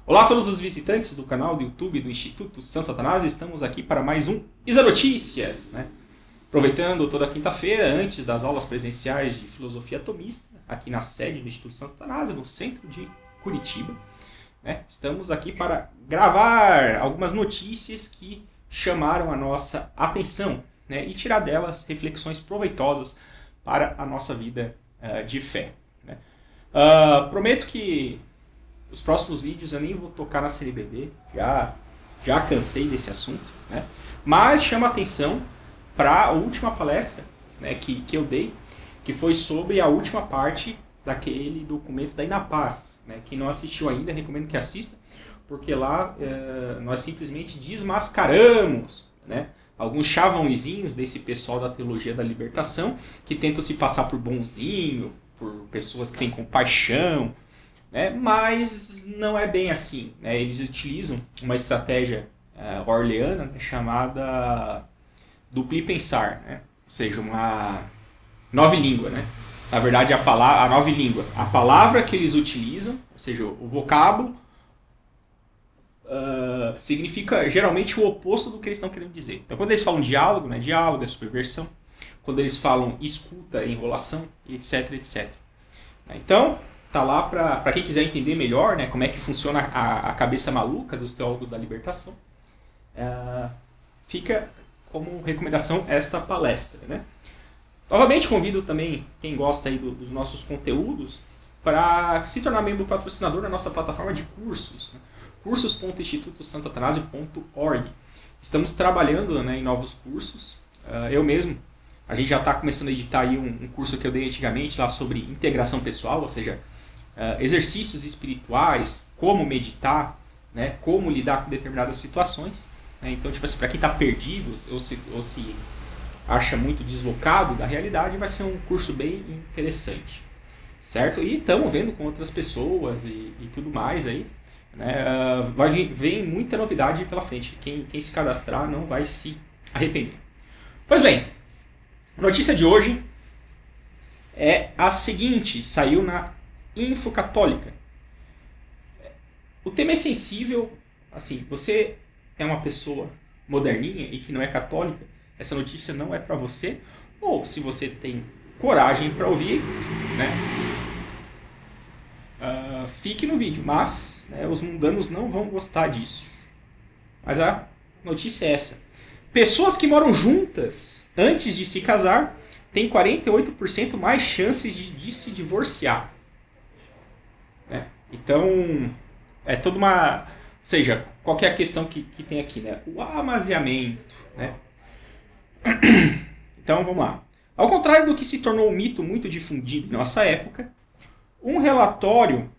Olá a todos os visitantes do canal do YouTube do Instituto Santo Atanásio, estamos aqui para mais um Isa Notícias, né? Aproveitando toda quinta-feira, antes das aulas presenciais de Filosofia Atomista, aqui na sede do Instituto Santo Atanásio, no centro de Curitiba, né? Estamos aqui para gravar algumas notícias que chamaram a nossa atenção, né? E tirar delas reflexões proveitosas para a nossa vida de fé, né? Prometo que os próximos vídeos eu nem vou tocar na CNBB, já cansei desse assunto, né? Mas chama atenção para a última palestra, né, que eu dei, que foi sobre a última parte daquele documento da Inapaz, né? Quem não assistiu ainda, recomendo que assista, porque lá nós simplesmente desmascaramos, né, alguns chavãozinhos desse pessoal da teologia da libertação, que tentam se passar por bonzinho, por pessoas que têm compaixão, né? Mas não é bem assim, né? Eles utilizam uma estratégia orleana, né, chamada dupli pensar, né? Ou seja, uma nova língua, né? Na verdade, a nova língua, a palavra que eles utilizam, ou seja, o vocábulo, significa geralmente o oposto do que eles estão querendo dizer. Então, quando eles falam diálogo, né? Diálogo é subversão. Quando eles falam escuta, é enrolação, etc, etc. Então, tá lá para quem quiser entender melhor, né, como é que funciona a cabeça maluca dos teólogos da libertação. Fica como recomendação esta palestra, né? Novamente convido também quem gosta aí dos nossos conteúdos para se tornar membro patrocinador da nossa plataforma de cursos, né? cursos.institutosantoatanasio.org. Estamos trabalhando, né, em novos cursos. Eu mesmo, a gente já está começando a editar aí um curso que eu dei antigamente lá sobre integração pessoal, ou seja, exercícios espirituais, como meditar, né, como lidar com determinadas situações. Né? Então, tipo assim, para quem está perdido ou se acha muito deslocado da realidade, vai ser um curso bem interessante, certo? E estamos vendo com outras pessoas e tudo mais aí, né? Vem muita novidade pela frente. Quem se cadastrar não vai se arrepender. Pois bem, a notícia de hoje é a seguinte, saiu na Info Católica. O tema é sensível, assim, você é uma pessoa moderninha e que não é católica, essa notícia não é para você, ou se você tem coragem para ouvir, né, fique no vídeo, mas, né, os mundanos não vão gostar disso. Mas a notícia é essa. Pessoas que moram juntas antes de se casar têm 48% mais chances de se divorciar. Então, é toda uma... Ou seja, qual que é a questão que tem aqui, né? O amaziamento, né? Então, vamos lá. Ao contrário do que se tornou um mito muito difundido em nossa época, um relatório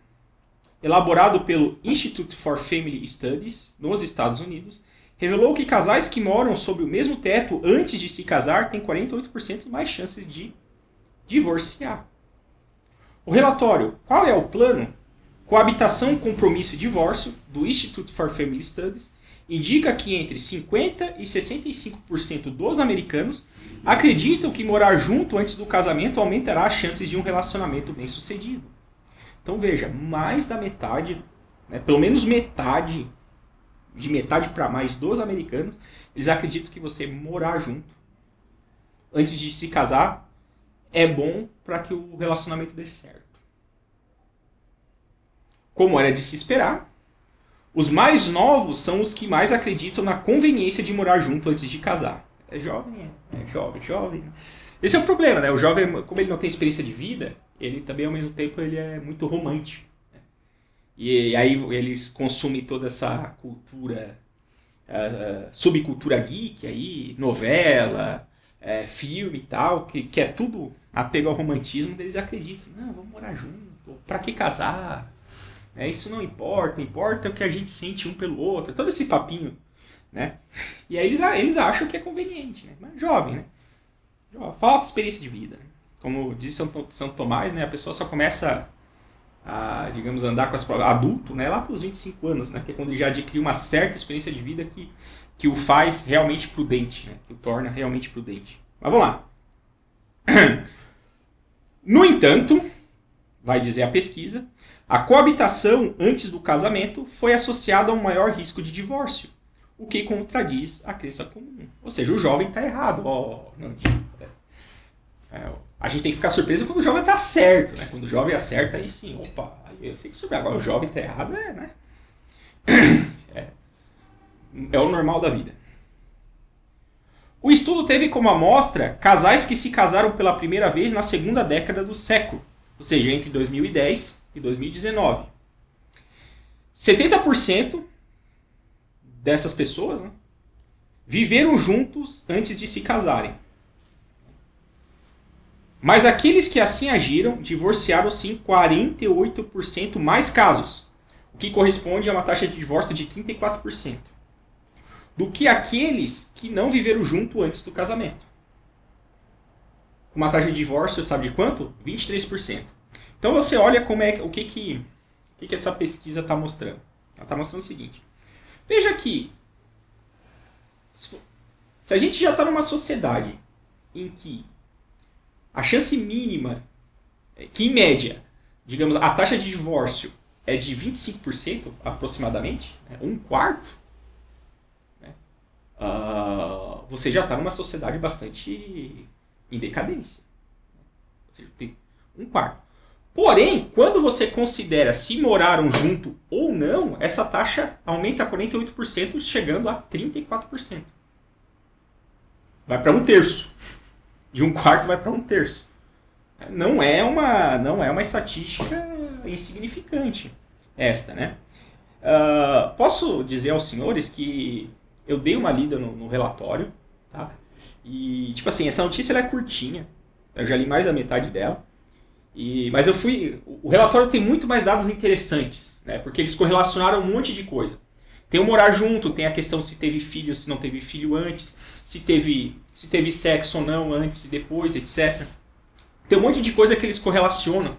elaborado pelo Institute for Family Studies, nos Estados Unidos, revelou que casais que moram sob o mesmo teto antes de se casar têm 48% mais chances de divorciar. O relatório, qual é o plano? Coabitação, Compromisso e Divórcio, do Institute for Family Studies, indica que entre 50% e 65% dos americanos acreditam que morar junto antes do casamento aumentará as chances de um relacionamento bem-sucedido. Então veja, mais da metade, né, pelo menos metade, de metade para mais dos americanos, eles acreditam que você morar junto antes de se casar é bom para que o relacionamento dê certo. Como era de se esperar, os mais novos são os que mais acreditam na conveniência de morar junto antes de casar. É jovem. Esse é o problema, né? O jovem, como ele não tem experiência de vida, ele também, ao mesmo tempo, ele é muito romântico. Né? E aí eles consumem toda essa cultura, subcultura geek aí, novela, filme e tal, que é tudo apego ao romantismo, eles acreditam. Não, vamos morar junto, pra que casar? Isso não importa, importa o que a gente sente um pelo outro, todo esse papinho, né? E aí eles acham que é conveniente, né? Mas jovem, né? Falta experiência de vida. Né? Como diz São Tomás, né? A pessoa só começa a, digamos, andar com as provas, adulto, né? Lá para os 25 anos, né? Que é quando ele já adquiriu uma certa experiência de vida que o faz realmente prudente, né? Que o torna realmente prudente. Mas vamos lá. No entanto, vai dizer a pesquisa, A coabitação antes do casamento foi associada a um maior risco de divórcio, o que contradiz a crença comum. Ou seja, o jovem está errado. A gente tem que ficar surpreso quando o jovem está certo, né? Quando o jovem acerta, aí sim, opa, aí eu fico surpreso. Agora o jovem está errado, né? É o normal da vida. O estudo teve como amostra casais que se casaram pela primeira vez na segunda década do século, ou seja, entre 2010 e 2019. 70% dessas pessoas, né, viveram juntos antes de se casarem. Mas aqueles que assim agiram divorciaram-se em 48% mais casos, o que corresponde a uma taxa de divórcio de 34%, do que aqueles que não viveram junto antes do casamento. Uma taxa de divórcio, sabe de quanto? 23%. Então você olha como o que essa pesquisa está mostrando. Ela está mostrando o seguinte. Veja que se a gente já está numa sociedade em que a chance mínima, que em média, digamos, a taxa de divórcio é de 25% aproximadamente, né, um quarto, né, você já está numa sociedade bastante em decadência. Ou seja, tem um quarto. Porém, quando você considera se moraram junto ou não, essa taxa aumenta a 48%, chegando a 34%. Vai para um terço. De um quarto vai para um terço. Não é uma estatística insignificante esta, né? Posso dizer aos senhores que eu dei uma lida no relatório, tá? E, tipo assim, essa notícia ela é curtinha. Eu já li mais da metade dela. Mas o relatório tem muito mais dados interessantes, né? Porque eles correlacionaram um monte de coisa. Tem o morar junto, tem a questão se teve filho, se não teve filho antes, se teve sexo ou não antes e depois, etc. Tem um monte de coisa que eles correlacionam,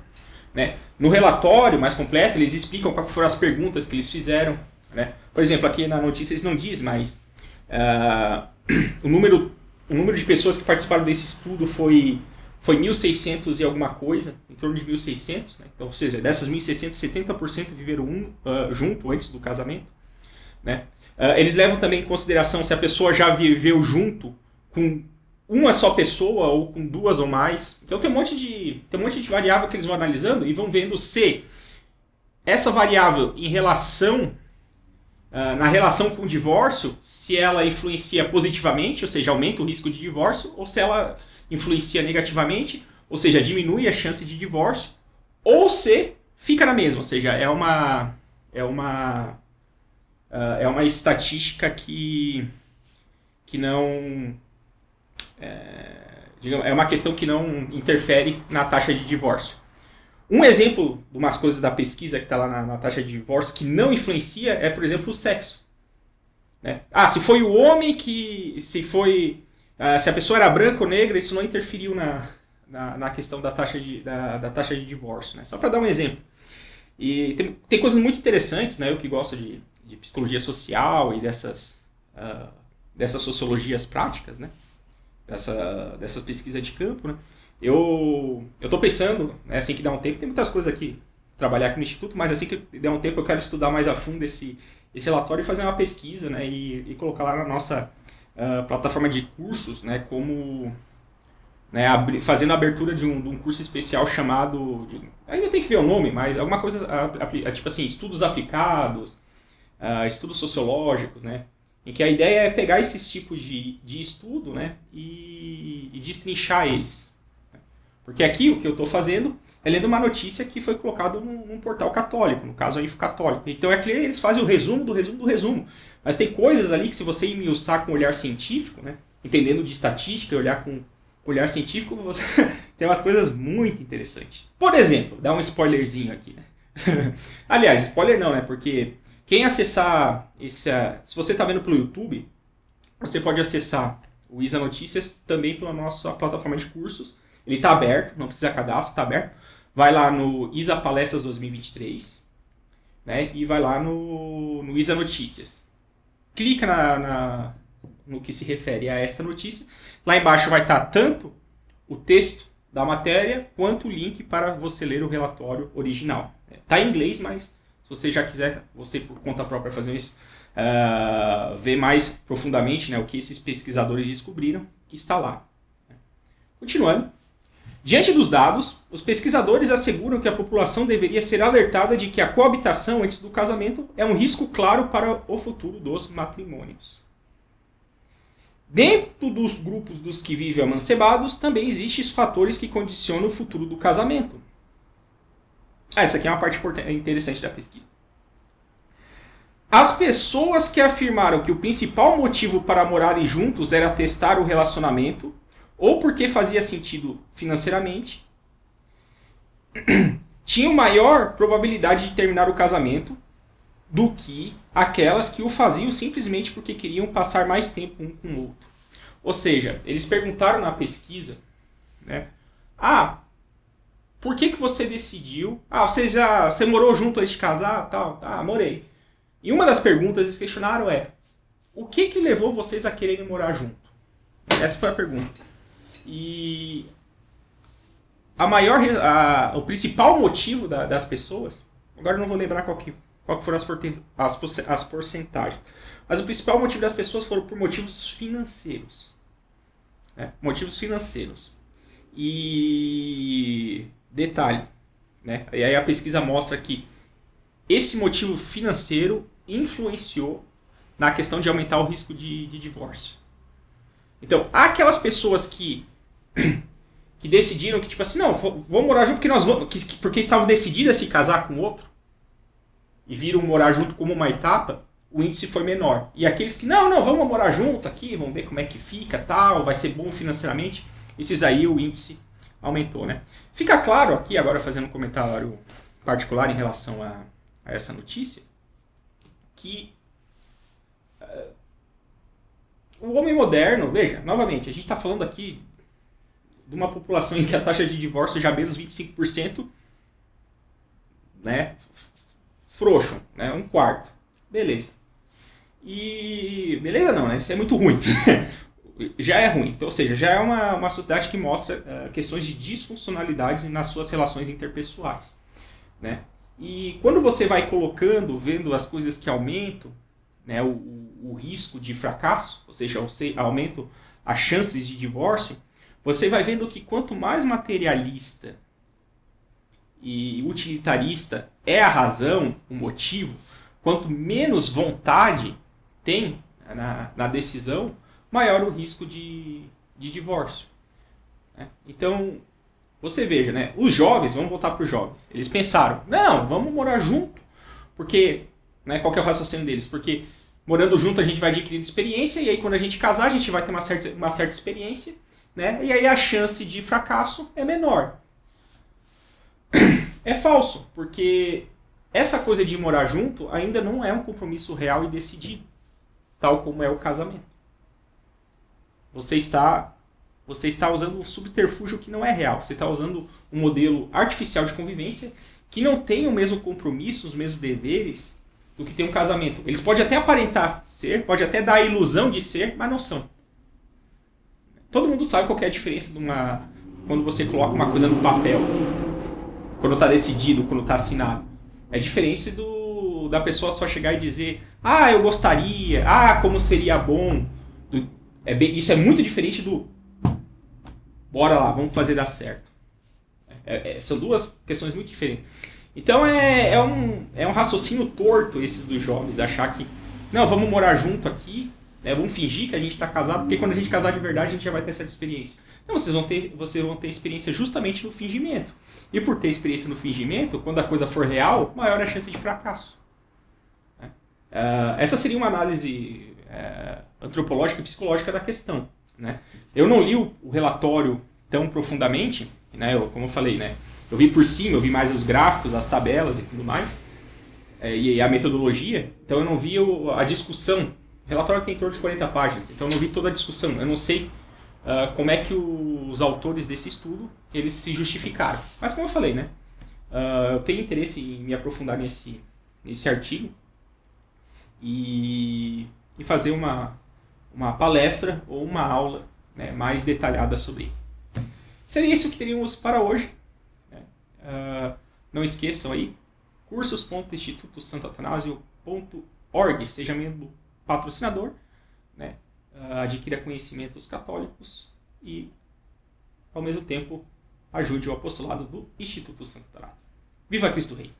né? No relatório mais completo, eles explicam quais foram as perguntas que eles fizeram, né? Por exemplo, aqui na notícia eles não dizem, mas o número de pessoas que participaram desse estudo foi 1.600 e alguma coisa, em torno de 1.600, né? Então, ou seja, dessas 1.600, 70% viveram junto antes do casamento, né? Eles levam também em consideração se a pessoa já viveu junto com uma só pessoa ou com duas ou mais. Então tem um monte de variável que eles vão analisando e vão vendo se essa variável na relação com o divórcio, se ela influencia positivamente, ou seja, aumenta o risco de divórcio, ou se ela influencia negativamente, ou seja, diminui a chance de divórcio, ou se fica na mesma, ou seja, é uma estatística que não... é uma questão que não interfere na taxa de divórcio. Um exemplo de umas coisas da pesquisa que está lá na taxa de divórcio que não influencia é, por exemplo, o sexo. Né? Se foi o homem se a pessoa era branca ou negra, isso não interferiu na questão da taxa de divórcio. Né? Só para dar um exemplo. E tem coisas muito interessantes, né? Eu que gosto de psicologia social e dessas sociologias práticas, né? Dessas pesquisas de campo, né? Eu estou pensando, né, assim que dá um tempo, tem muitas coisas aqui, trabalhar aqui no Instituto, mas assim que der um tempo eu quero estudar mais a fundo esse relatório e fazer uma pesquisa, né, e colocar lá na nossa plataforma de cursos, né, como, né, fazendo a abertura de um curso especial chamado, ainda tem que ver o nome, mas alguma coisa, tipo assim, estudos aplicados, estudos sociológicos, né, em que a ideia é pegar esses tipos de estudo, né, e destrinchar eles. Porque aqui o que eu estou fazendo é lendo uma notícia que foi colocada num portal católico, no caso a Info Católico. Então aqui eles fazem o resumo do resumo do resumo. Mas tem coisas ali que se você esmiuçar com olhar científico, né, entendendo de estatística e olhar com olhar científico, você tem umas coisas muito interessantes. Por exemplo, dá um spoilerzinho aqui. Né? Aliás, spoiler não, né? Porque quem acessar se você está vendo pelo YouTube, você pode acessar o Isa Notícias também pela nossa plataforma de cursos. Ele está aberto, não precisa cadastro, está aberto. Vai lá no Isa Palestras 2023, né? E vai lá no Isa Notícias. Clica no que se refere a esta notícia. Lá embaixo vai estar tanto o texto da matéria quanto o link para você ler o relatório original. Está em inglês, mas se você já quiser, você por conta própria fazer isso, ver mais profundamente, né, o que esses pesquisadores descobriram, que está lá. Continuando. Diante dos dados, os pesquisadores asseguram que a população deveria ser alertada de que a coabitação antes do casamento é um risco claro para o futuro dos matrimônios. Dentro dos grupos dos que vivem amancebados, também existem os fatores que condicionam o futuro do casamento. Essa aqui é uma parte interessante da pesquisa. As pessoas que afirmaram que o principal motivo para morarem juntos era testar o relacionamento, ou porque fazia sentido financeiramente, tinham maior probabilidade de terminar o casamento do que aquelas que o faziam simplesmente porque queriam passar mais tempo um com o outro. Ou seja, eles perguntaram na pesquisa, né, por que você decidiu? Você morou junto antes de casar? Tal. Morei. E uma das perguntas eles questionaram o que levou vocês a quererem morar junto? Essa foi a pergunta. E o principal motivo das pessoas, agora eu não vou lembrar qual que foram as porcentagens, mas o principal motivo das pessoas foram por motivos financeiros. Né? Motivos financeiros. E detalhe, né? E aí a pesquisa mostra que esse motivo financeiro influenciou na questão de aumentar o risco de divórcio. Então, há aquelas pessoas que decidiram que, tipo assim, não, vamos morar junto porque estavam decididas a se casar com outro e viram morar junto como uma etapa, o índice foi menor. E aqueles que, não, vamos morar junto aqui, vamos ver como é que fica, tal, vai ser bom financeiramente, esses aí o índice aumentou, né? Fica claro aqui, agora fazendo um comentário particular em relação a essa notícia, que o homem moderno, veja, novamente, a gente está falando aqui de uma população em que a taxa de divórcio já beira os 25%, né, frouxo, né, um quarto. Beleza. E beleza não, né, isso é muito ruim. Já é ruim, então, ou seja, já é uma sociedade que mostra questões de disfuncionalidades nas suas relações interpessoais, né? E quando você vai colocando, vendo as coisas que aumentam, né, o risco de fracasso, ou seja, aumentam as chances de divórcio, você vai vendo que quanto mais materialista e utilitarista é a razão, o motivo, quanto menos vontade tem na decisão, maior o risco de divórcio. Né? Então, você veja, né, os jovens, vamos voltar para os jovens, eles pensaram, não, vamos morar junto, porque, né, qual que é o raciocínio deles? Porque morando junto a gente vai adquirindo experiência, e aí quando a gente casar a gente vai ter uma certa experiência, né, e aí a chance de fracasso é menor. É falso, porque essa coisa de morar junto ainda não é um compromisso real e decidido, tal como é o casamento. Você está usando um subterfúgio que não é real. Você está usando um modelo artificial de convivência que não tem o mesmo compromisso, os mesmos deveres do que tem um casamento. Eles podem até aparentar ser, pode até dar a ilusão de ser, mas não são. Todo mundo sabe qual que é a diferença quando você coloca uma coisa no papel, quando está decidido, quando está assinado. É diferente da pessoa só chegar e dizer, eu gostaria, como seria bom. Isso é muito diferente do bora lá, vamos fazer dar certo. São duas questões muito diferentes. Então é um raciocínio torto esses dos jovens, achar que não, vamos morar junto aqui, né, vamos fingir que a gente está casado, porque quando a gente casar de verdade a gente já vai ter essa experiência. Não, vocês vão ter experiência justamente no fingimento. E por ter experiência no fingimento, quando a coisa for real, maior é a chance de fracasso. Essa seria uma análise antropológica e psicológica da questão, né? Eu não li o relatório tão profundamente, né? Como eu falei, né? Eu vi por cima, eu vi mais os gráficos, as tabelas e tudo mais, e a metodologia, então eu não vi a discussão. O relatório tem em torno de 40 páginas, então eu não vi toda a discussão. Eu não sei como é que os autores desse estudo eles se justificaram. Mas como eu falei, né? Eu tenho interesse em me aprofundar nesse artigo e fazer uma palestra ou uma aula, né, mais detalhada sobre ele. Seria isso que teríamos para hoje. Né? Não esqueçam aí, cursos.institutosantoatanasio.org, seja membro patrocinador, né? Adquira conhecimentos católicos e, ao mesmo tempo, ajude o apostolado do Instituto Santo Atanásio. Viva Cristo Rei!